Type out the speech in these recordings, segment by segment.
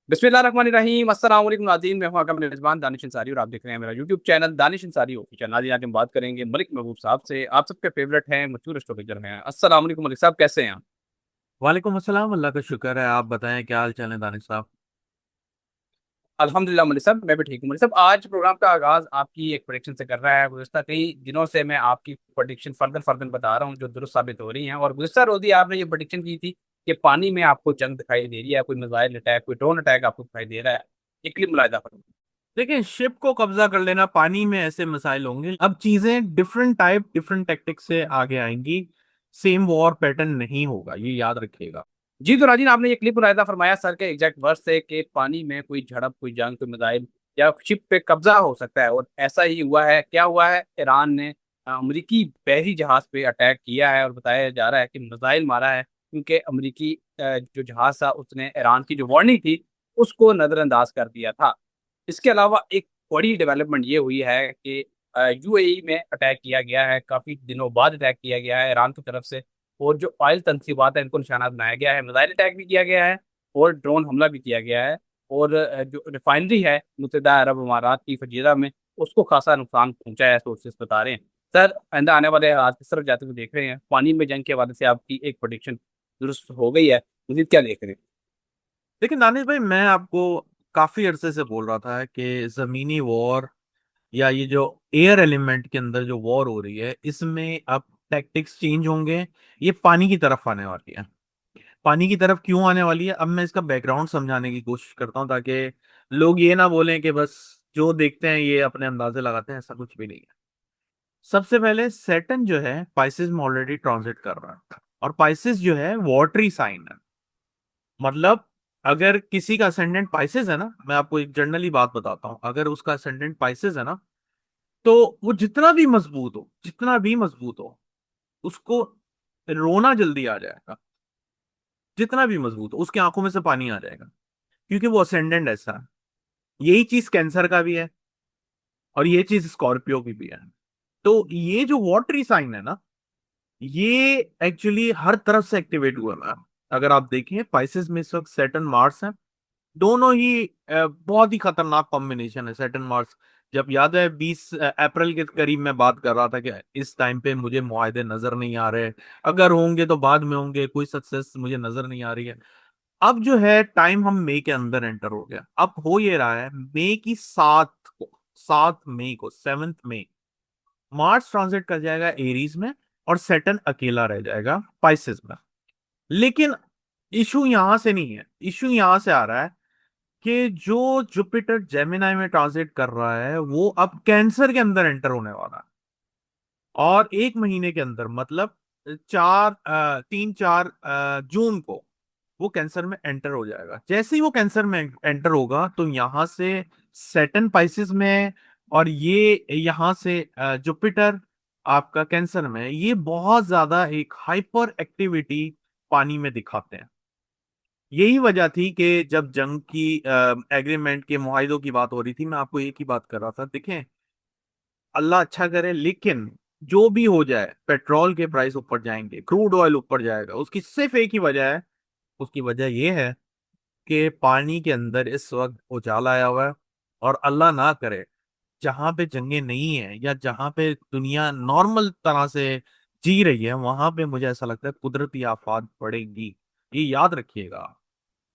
बिस्मिल्लाहिर्रहमानिर्रहीम। अस्सलाम वालेकुम नाज़रीन, मैं हूं आपका मेज़बान दानिश अंसारी और आप देख रहे हैं मेरा YouTube channel Danish Ansari official. नाज़रीन, आज हम बात करेंगे मलिक महबूब साहब से। आप सबके फेवरेट हैं, मशहूर एस्ट्रोलॉजर हैं। अस्सलाम वालेकुम मलिक साहब, कैसे हैं आप? वालेकुम अस्सलाम। अल्लाह का शुक्र है। आप बताएं क्या हाल चाल है दानिश साहब। अल्हम्दुलिल्लाह मलिक साहब, मैं भी ठीक हूँ। मलिक साहब, आज प्रोग्राम का आगाज़ आपकी एक प्रेडिक्शन से कर रहा है। गुज़िश्ता कई दिनों से मैं आपकी प्रेडिक्शन फर्दर फर्दर बता रहा हूँ, जो दुरुस्त साबित हो रही हैं। और गुज़िश्ता रोज़ ही आपने ये प्रेडिक्शन की थी कि पानी में आपको जंग दिखाई दे रही है, कोई मिसाइल अटैक, कोई ड्रोन अटैक आपको दिखाई दे रहा है। ये क्लिप मुलाहिदा फरमाइए। देखिए, शिप को कब्जा कर लेना, पानी में ऐसे मिसाइल होंगे। अब चीजें डिफरेंट टाइप डिफरेंट टेक्टिक से आगे आएंगी। सेम वॉर पैटर्न नहीं होगा, ये याद रखिएगा। जी, तो नाज़रीन, आपने ये क्लिप मुलाहिदा फरमाया सर के एग्जैक्ट वर्ड से कि पानी में कोई झड़प, कोई जंग, कोई मिसाइल या शिप पे कब्जा हो सकता है। और ऐसा ही हुआ है। क्या हुआ है? ईरान ने अमरीकी बहरी जहाज पे अटैक किया है और बताया जा रहा है कि मिसाइल मारा है, क्योंकि अमरीकी जो जहाज था उसने ईरान की जो वार्निंग थी उसको नज़रअंदाज कर दिया था। इसके अलावा एक बड़ी डेवलपमेंट ये हुई है कि यूएई में अटैक किया गया है, काफ़ी दिनों बाद अटैक किया गया है ईरान की तरफ से। और जो ऑयल तनसीबात है इनको निशाना बनाया गया है, मिसाइल अटैक भी किया गया है और ड्रोन हमला भी किया गया है। और जो रिफाइनरी है मुत्तहदा अरब अमारात की फजीरा में, उसको खासा नुकसान पहुंचा है, सोर्सेस बता रहे हैं। सर, आइंदा आने वाले आज किस तरफ जाते हुए देख रहे हैं? पानी में जंग के हवाले से आपकी एक प्रोडिक्शन दुरुस्त हो गई है, मजीद क्या देख रहे हैं? लेकिन दानिश भाई, मैं आपको काफी अरसे से बोल रहा था कि जमीनी वॉर या ये जो एयर एलिमेंट के अंदर जो वॉर हो रही है, इसमें अब टैक्टिक्स चेंज होंगे। ये पानी की तरफ आने वाली है। पानी की तरफ क्यों आने वाली है, अब मैं इसका बैकग्राउंड समझाने की कोशिश करता हूँ, ताकि लोग ये ना बोलें कि बस जो देखते हैं ये अपने अंदाजे लगाते हैं। ऐसा कुछ भी नहीं है। सबसे पहले सैटर्न जो है पाइसेस में ऑलरेडी ट्रांजिट कर रहा है, और पाइसेस जो है वाटरी साइन है। मतलब अगर किसी का असेंडेंट पाइसेस है ना, मैं आपको एक जनरली बात बताता हूं, अगर उसका असेंडेंट पाइसेस है ना, तो वो जितना भी मजबूत हो उसको रोना जल्दी आ जाएगा। जितना भी मजबूत हो उसकी आंखों में से पानी आ जाएगा, क्योंकि वो असेंडेंट ऐसा है। यही चीज कैंसर का भी है, और ये चीज स्कॉर्पियो की भी है। तो ये जो वाटरी साइन है ना, ये एक्चुअली हर तरफ से एक्टिवेट हुआ है। अगर आप देखें, पाइसेस में इस वक्त सैटर्न मार्स है। दोनों ही बहुत ही खतरनाक कॉम्बिनेशन है, सैटर्न मार्स। जब याद है 20 अप्रैल के करीब मैं बात कर रहा था कि इस टाइम पे मुझे मुआहदे नजर नहीं आ रहे, अगर होंगे तो बाद में होंगे, कोई सक्सेस मुझे नजर नहीं आ रही है। अब जो है टाइम, हम मई के अंदर एंटर हो गया। अब हो ये रहा है, मई की 7 मई को 7 मई मार्स ट्रांजिट कर जाएगा एरीज में, और सैटर्न अकेला रह जाएगा पाइसेस में। लेकिन इशू यहां से नहीं है, इशू यहां से आ रहा है कि जो जुपिटर जेमिनाई में ट्रांजिट कर रहा है वो अब कैंसर के अंदर एंटर होने वाला है। और 1 महीने के अंदर, मतलब 3-4 जून को वो कैंसर में एंटर हो जाएगा। जैसे ही वो कैंसर में एंटर होगा, तो यहां से सैटर्न पाइसेस में, और ये यहां से जुपिटर आपका कैंसर में, ये बहुत ज्यादा एक हाइपर एक्टिविटी पानी में दिखाते हैं। यही वजह थी कि जब जंग की एग्रीमेंट के मुआहिदों की बात हो रही थी, मैं आपको एक ही बात कर रहा था। देखें, अल्लाह अच्छा करे, लेकिन जो भी हो जाए, पेट्रोल के प्राइस ऊपर जाएंगे, क्रूड ऑयल ऊपर जाएगा। उसकी सिर्फ एक ही वजह है। उसकी वजह यह है कि पानी के अंदर इस वक्त उजाला आया हुआ है। और अल्लाह ना करे, जहां पे जंगें नहीं है या जहां पे दुनिया नॉर्मल तरह से जी रही है, वहां पे मुझे ऐसा लगता है कुदरती आफात पड़ेंगी। ये याद रखिएगा।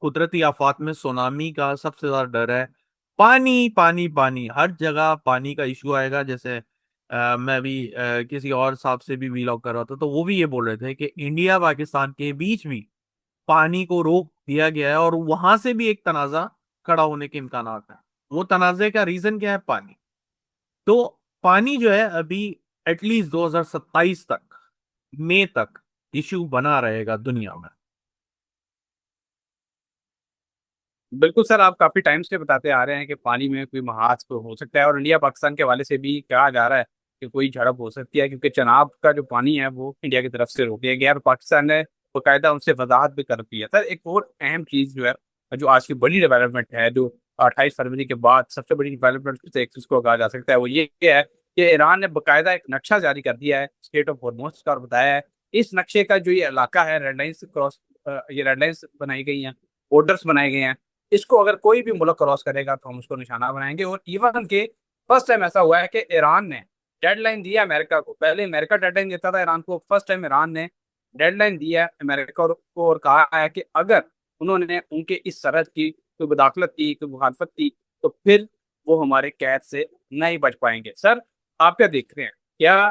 कुदरती आफात में सुनामी का सबसे ज्यादा डर है। पानी पानी पानी, हर जगह पानी का इशू आएगा। जैसे मैं भी किसी और साहब से भी वीलॉग कर रहा था, तो वो भी ये बोल रहे थे कि इंडिया पाकिस्तान के बीच भी पानी को रोक दिया गया है, और वहां से भी एक तनाजा खड़ा होने के इम्कान है। वो तनाजे का रीजन क्या है? पानी। तो पानी जो है अभी एटलीस्ट 2027 तक, मई तक इशू बना रहेगा दुनिया में। बिल्कुल सर, आप काफी टाइम से बताते आ रहे हैं कि पानी में कोई महाज तो हो सकता है, और इंडिया पाकिस्तान के हवाले से भी कहा जा रहा है कि कोई झड़प हो सकती है, क्योंकि चनाब का जो पानी है वो इंडिया की तरफ से रोक दिया गया है और पाकिस्तान ने बाकायदा उनसे वजाहत भी कर दी है। सर, एक और अहम चीज जो है, जो आज की बड़ी डेवलपमेंट है, जो 28 फरवरी के बाद सबसे बड़ी डेवलपमेंट से एक चीज को कहा जा सकता है, वो ये है कि ईरान ने बाकायदा एक नक्शा जारी कर दिया है स्टेट ऑफ हॉर्मोज का, और बताया है इस नक्शे का जो ये इलाका है, रेड लाइन्स क्रॉस, ये रेड लाइन्स बनाई गई हैं, बॉर्डर्स बनाए गए हैं। इसको अगर कोई भी मुल्क क्रॉस करेगा तो हम उसको निशाना बनाएंगे। और इवन के फर्स्ट टाइम ऐसा हुआ है कि ईरान ने डेडलाइन दिया अमेरिका को, पहले अमेरिका डेडलाइन देता था ईरान को, फर्स्ट टाइम ईरान ने डेडलाइन दिया अमेरिका को और कहा है कि अगर उन्होंने उनके इस सरहद की कोई मुदाखलत की, कोई मुखालफत की, तो फिर वो हमारे कैद से नहीं बच पाएंगे। सर आप क्या देख रहे हैं, क्या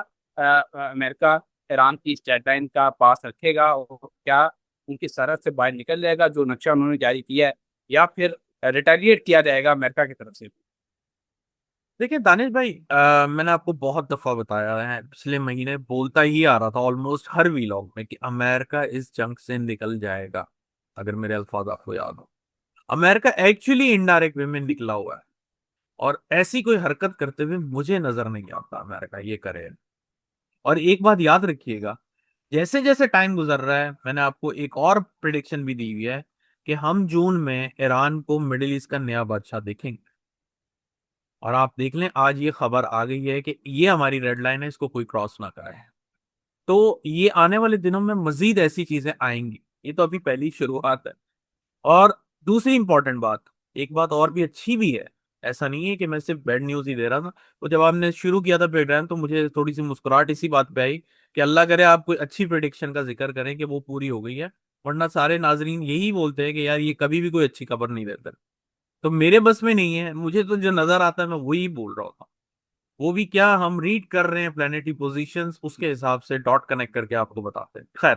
अमेरिका ईरान की इस डेडलाइन का पास रखेगा और क्या उनकी सरहद से बाहर निकल जाएगा जो नक्शा उन्होंने जारी किया है, या फिर रिटेलिएट किया जाएगा अमेरिका की तरफ से? देखिए दानिश भाई, मैंने आपको बहुत दफा बताया है, पिछले महीने बोलता ही आ रहा था ऑलमोस्ट हर वीलॉग में कि अमेरिका इस जंग से निकल जाएगा। अगर मेरे अल्फाज आपको याद हो, अमेरिका एक्चुअली इनडायरेक्ट वे में निकला हुआ है, और ऐसी कोई हरकत करते हुए मुझे नजर नहीं आता अमेरिका ये करे। और एक बात याद रखिएगा, जैसे जैसे टाइम गुजर रहा है, मैंने आपको एक और प्रिडिक्शन भी दी हुई है कि हम जून में ईरान को मिडिल ईस्ट का नया बादशाह देखेंगे। और आप देख लें, आज ये खबर आ गई है कि ये हमारी रेड लाइन है, इसको कोई क्रॉस ना करे। तो ये आने वाले दिनों में मजीद ऐसी चीजें आएंगी, ये तो अभी पहली शुरुआत है। और दूसरी इंपॉर्टेंट बात, एक बात और भी अच्छी भी है, ऐसा नहीं है कि मैं सिर्फ बैड न्यूज ही दे रहा था। तो जब आपने शुरू किया था प्रोग्राम, तो मुझे थोड़ी सी मुस्कुराहट इसी बात पे आई कि अल्लाह करे आप कोई अच्छी प्रिडिक्शन का जिक्र करें कि वो पूरी हो गई है, वरना सारे नाजरीन यही बोलते हैं कि यार ये कभी भी कोई अच्छी खबर नहीं देते। तो मेरे बस में नहीं है, मुझे तो जो नजर आता है मैं वही बोल रहा था। वो भी क्या, हम रीड कर रहे हैं प्लेनेटरी पोजीशंस, उसके हिसाब से डॉट कनेक्ट करके आपको बताते हैं। खैर,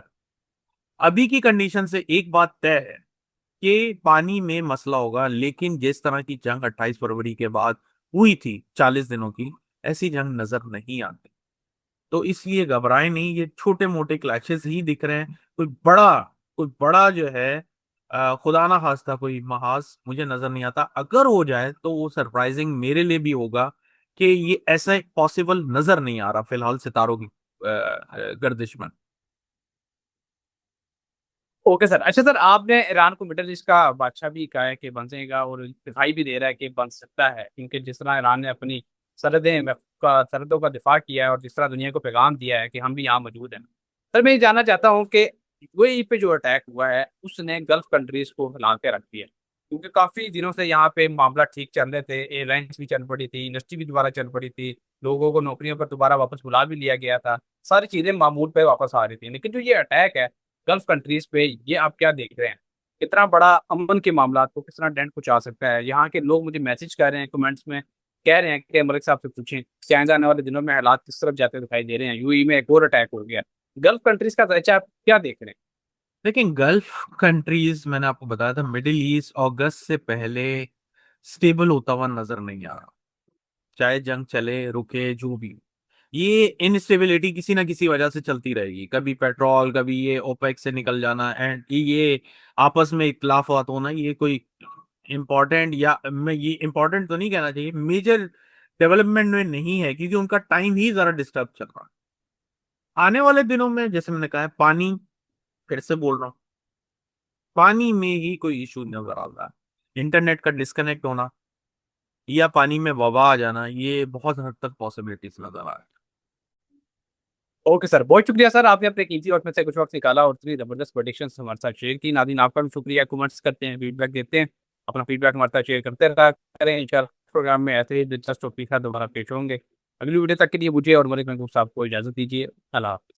अभी की कंडीशन से एक बात तय है कि पानी में मसला होगा, लेकिन जिस तरह की जंग 28 फरवरी के बाद हुई थी 40 दिनों की, ऐसी जंग नजर नहीं आती। तो इसलिए घबराएं नहीं, ये छोटे मोटे क्लैशेस ही दिख रहे हैं। कोई बड़ा जो है, खुदा ना खास्ता कोई महाज मुझे नजर नहीं आता। अगर हो जाए तो वो सरप्राइजिंग मेरे लिए भी होगा कि ये ऐसा पॉसिबल नजर नहीं आ रहा फिलहाल सितारों की गर्दिश में। Okay sir. अच्छा सर, आपने ईरान को मिडल ईस्ट का बादशाह भी कहा है कि बन जाएगा, और दिखाई भी दे रहा है कि बन सकता है, क्योंकि जिस तरह ईरान ने अपनी सरहदों का दिफा किया है और जिस तरह दुनिया को पैगाम दिया है कि हम भी यहाँ मौजूद हैं। सर मैं ये जानना चाहता हूँ कि यूएई पे जो अटैक हुआ है उसने गल्फ कंट्रीज को हिला के रख दिया, क्योंकि काफी दिनों से यहाँ पे मामला ठीक चल रहे थे, एयरलाइंस भी चल पड़ी थी, इंडस्ट्री भी दोबारा चल पड़ी थी, लोगों को नौकरियों पर दोबारा वापस बुला भी लिया गया था, सारी चीजें मामूल पे वापस आ रही थी। लेकिन जो ये अटैक है गल्फ कंट्रीज पे, ये आप क्या देख रहे हैं? कितना बड़ा अमन के मामला को किस तरह डेंट पहुंचा सकता है? यहाँ के लोग मुझे मैसेज कर रहे हैं, कमेंट्स में कह रहे हैं कि मलिक साहब से पूछें कि आने जाने वाले दिनों में हालात किस तरफ जाते दिखाई दे रहे हैं, यूएई में एक और अटैक हो गया। गल्फ कंट्रीज का दर्जा आप क्या देख रहे हैं? लेकिन गल्फ कंट्रीज, मैंने आपको बताया था, मिडिल ईस्ट अगस्त से पहले स्टेबल होता हुआ नजर नहीं आ रहा। चाहे जंग चले रुके जो भी, ये इनस्टेबिलिटी किसी ना किसी वजह से चलती रहेगी। कभी पेट्रोल, कभी ये ओपेक से निकल जाना, एंड ये आपस में इख्लाफात होना। ये कोई इम्पोर्टेंट, या मैं ये इम्पोर्टेंट तो नहीं कहना चाहिए, मेजर डेवलपमेंट में नहीं है, क्योंकि उनका टाइम ही जरा डिस्टर्ब चल रहा है। आने वाले दिनों में जैसे मैंने कहा है, पानी, फिर से बोल रहा हूँ, पानी में ही कोई इशू नजर आ रहा है। इंटरनेट का डिस्कनेक्ट होना या पानी में वबा आ जाना, ये बहुत हद तक पॉसिबिलिटीज नजर आ रहा है। ओके सर, बहुत शुक्रिया सर, आपने अपने कीमती वक्त में से कुछ वक्त निकाला और इतनी जबरदस्त प्रेडिक्शन हमारे साथ शेयर की। नादिन आपका भी शुक्रिया, कमेंट्स करते हैं, फीडबैक देते हैं, अपना फीडबैक हमारे साथ शेयर करते रहा करें। इंशाल्लाह प्रोग्राम में ऐसे ही दिलचस्प टॉपिक का दोबारा पेश होंगे। अगली वीडियो तक के लिए मुझे और मलिक महबूब साहब को इजाजत दीजिए। अल्लाह हाफ़िज़।